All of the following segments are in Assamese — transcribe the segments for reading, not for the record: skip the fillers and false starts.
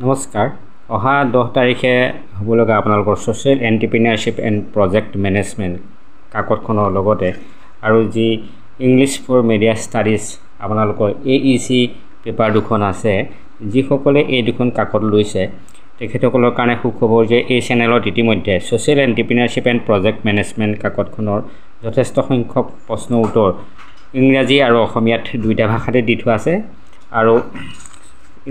নমস্কাৰ অহা 10 তাৰিখে হ'ব লগা আপোনালোকৰ social entrepreneurship and project management কাকতখনৰ লগতে আৰু যি ইংলিছ ফৰ মিডিয়া ষ্টাডিজ আপোনালোকৰ AEC পেপাৰ দুখন আছে যিসকলে এই দুখন কাকত লৈছে তেখেতসকলৰ কাৰণে সুখবৰ যে এই চেনেলত ইতিমধ্যে social entrepreneurship and project management কাকতখনৰ যথেষ্ট সংখ্যক প্ৰশ্ন উত্তৰ ইংৰাজী আৰু অসমীয়াত দুইটা ভাষাতে দি থোৱা আছে আৰু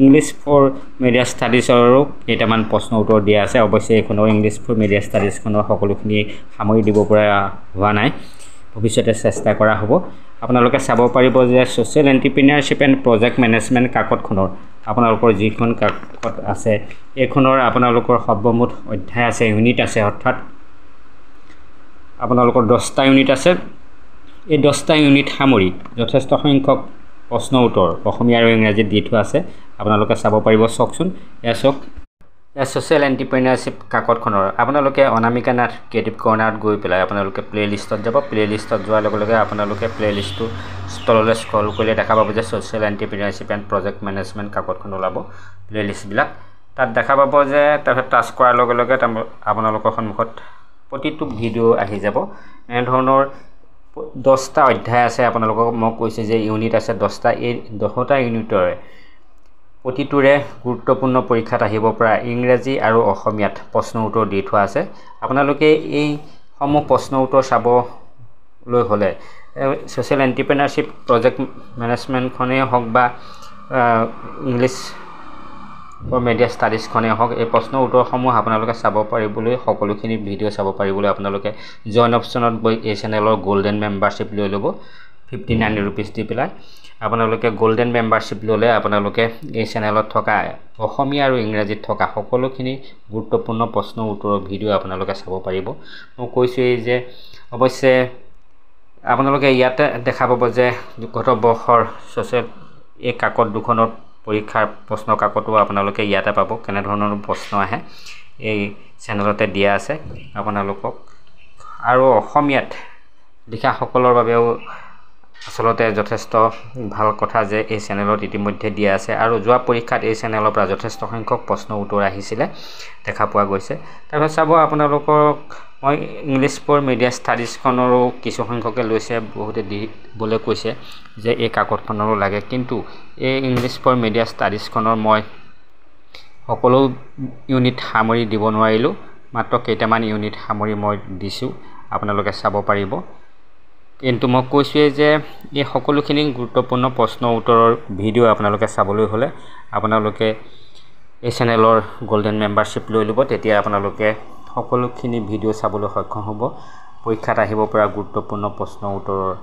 ইংলিছ ফৰ মিডিয়া ষ্টাডিজৰো কেইটামান প্ৰশ্ন উত্তৰ দিয়া আছে অৱশ্যে এইখনৰ ইংলিছ ফৰ মিডিয়া ষ্টাডিজখনৰ সকলোখিনি সামৰি দিব পৰা হোৱা নাই ভৱিষ্যতে চেষ্টা কৰা হ'ব আপোনালোকে চাব পাৰিব যে social entrepreneurship and project management কাকতখনৰ আপোনালোকৰ যিখন কাকত আছে এইখনৰ আপোনালোকৰ সৰ্বমুঠ অধ্যায় আছে ইউনিট আছে অৰ্থাৎ আপোনালোকৰ 10টা ইউনিট আছে এই 10টা ইউনিট সামৰি যথেষ্ট সংখ্যক প্ৰশ্ন উত্তৰ অসমীয়া আৰু ইংৰাজীত দি থোৱা আছে আপোনালোকে চাব পাৰিব চাওকচোন এয়া চাওক এয়া সোশ্যাল এণ্টাৰপ্ৰিনাৰশ্বিপ কাকতখনৰ আপোনালোকে অনামিকা নাথ ক্ৰিয়েটিভ কৰ্ণাৰত গৈ পেলাই আপোনালোকে প্লেলিষ্টত যাব প্লেলিষ্টত যোৱাৰ লগে লগে আপোনালোকে প্লেলিষ্টটো তললৈ স্ক্ৰল কৰিলে দেখা পাব যে social entrepreneurship and project management কাকতখন ওলাব প্লেলিষ্টবিলাক তাত দেখা পাব যে তাৰপিছত টাচ কৰাৰ লগে লগে আপোনালোকৰ সন্মুখত প্ৰতিটো ভিডিঅ' আহি যাব এনেধৰণৰ 10টা অধ্যায় আছে আপোনালোকক মই কৈছে যে ইউনিট আছে 10টা এই 10টা ইউনিটৰে প্ৰতিটোৰে গুৰুত্বপূৰ্ণ পৰীক্ষাত আহিব পৰা ইংৰাজী আৰু অসমীয়াত প্ৰশ্ন উত্তৰ দি থোৱা আছে আপোনালোকে এই সমূহ প্ৰশ্ন উত্তৰ চাবলৈ হ'লে সোশ্যাল এণ্টাৰপ্ৰিনাৰশ্বিপ প্ৰজেক্ট মেনেজমেণ্টখনেই হওক বা ইংলিছ ফৰ মিডিয়া ষ্টাডিজখনেই হওক এই প্ৰশ্ন উত্তৰসমূহ আপোনালোকে চাব পাৰিবলৈ সকলোখিনি ভিডিঅ' চাব পাৰিবলৈ আপোনালোকে জইন অপশ্যনত গৈ এই চেনেলৰ গোল্ডেন মেম্বাৰশ্বিপ লৈ ল'ব 59 ৰুপিজ দি পেলাই আপোনালোকে গোল্ডেন মেম্বাৰশ্বিপ ল'লে আপোনালোকে এই চেনেলত থকা অসমীয়া আৰু ইংৰাজীত থকা সকলোখিনি গুৰুত্বপূৰ্ণ প্ৰশ্ন উত্তৰৰ ভিডিঅ' আপোনালোকে চাব পাৰিব মই কৈছোঁৱেই যে অৱশ্যে আপোনালোকে ইয়াতে দেখা পাব যে গত বৰ্ষৰ সোশ্যাল এই কাকত দুখনৰ পৰীক্ষাৰ প্ৰশ্ন কাকতো আপোনালোকে ইয়াতে পাব কেনেধৰণৰ প্ৰশ্ন আহে এই চেনেলতে দিয়া আছে আপোনালোকক আৰু অসমীয়াত লিখাসকলৰ বাবেও আচলতে যথেষ্ট ভাল কথা যে এই চেনেলত ইতিমধ্যে দিয়া আছে আৰু যোৱা পৰীক্ষাত এই চেনেলৰ পৰা যথেষ্ট সংখ্যক প্ৰশ্ন উত্তৰ আহিছিলে দেখা পোৱা গৈছে তাৰপিছত চাব আপোনালোকক মই ইংলিছ ফৰ মিডিয়া ষ্টাডিজখনৰো কিছু সংখ্যকে লৈছে বহুতে দিবলৈ কৈছে যে এই কাকতখনৰো লাগে কিন্তু এই ইংলিছ ফৰ মিডিয়া ষ্টাডিজখনৰ মই সকলো ইউনিট সামৰি দিব নোৱাৰিলোঁ মাত্ৰ কেইটামান ইউনিট সামৰি মই দিছোঁ আপোনালোকে চাব পাৰিব কিন্তু মই কৈছোঁৱেই যে এই সকলোখিনি গুৰুত্বপূৰ্ণ প্ৰশ্ন উত্তৰৰ ভিডিঅ' আপোনালোকে চাবলৈ হ'লে আপোনালোকে এই চেনেলৰ গোল্ডেন মেম্বাৰশ্বিপ লৈ ল'ব তেতিয়া আপোনালোকে সকলোখিনি ভিডিঅ' চাবলৈ সক্ষম হ'ব পৰীক্ষাত আহিব পৰা গুৰুত্বপূৰ্ণ প্ৰশ্ন উত্তৰৰ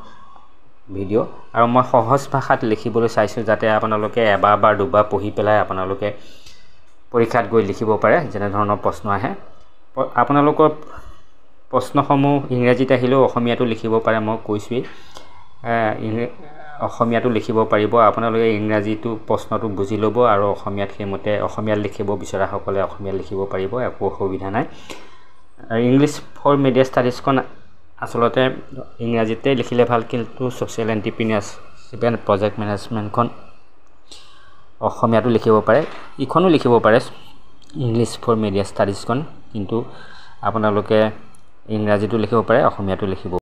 ভিডিঅ' আৰু মই সহজ ভাষাত লিখিবলৈ চাইছোঁ যাতে আপোনালোকে এবাৰ বা দুবাৰ পঢ়ি পেলাই আপোনালোকে পৰীক্ষাত গৈ লিখিব পাৰে যেনেধৰণৰ প্ৰশ্ন আহে আপোনালোকৰ প্ৰশ্নসমূহ ইংৰাজীত আহিলেও অসমীয়াতো লিখিব পাৰে মই কৈছোঁৱেই অসমীয়াতো লিখিব পাৰিব আপোনালোকে ইংৰাজীটো প্ৰশ্নটো বুজি ল'ব আৰু অসমীয়াত সেইমতে অসমীয়াত লিখিব বিচৰাসকলে অসমীয়াত লিখিব পাৰিব একো অসুবিধা নাই আৰু ইংলিছ ফৰ মিডিয়া ষ্টাডিজখন আচলতে ইংৰাজীতে লিখিলে ভাল কিন্তু সোশ্যাল এণ্টাৰপ্ৰিনাৰশ্বিপ এণ্ড প্ৰজেক্ট মেনেজমেণ্টখন অসমীয়াতো লিখিব পাৰে ইখনো লিখিব পাৰে ইংলিছ ফৰ মিডিয়া ষ্টাডিজখন কিন্তু আপোনালোকে ইংৰাজীতো লিখিব পাৰে অসমীয়াতো লিখিব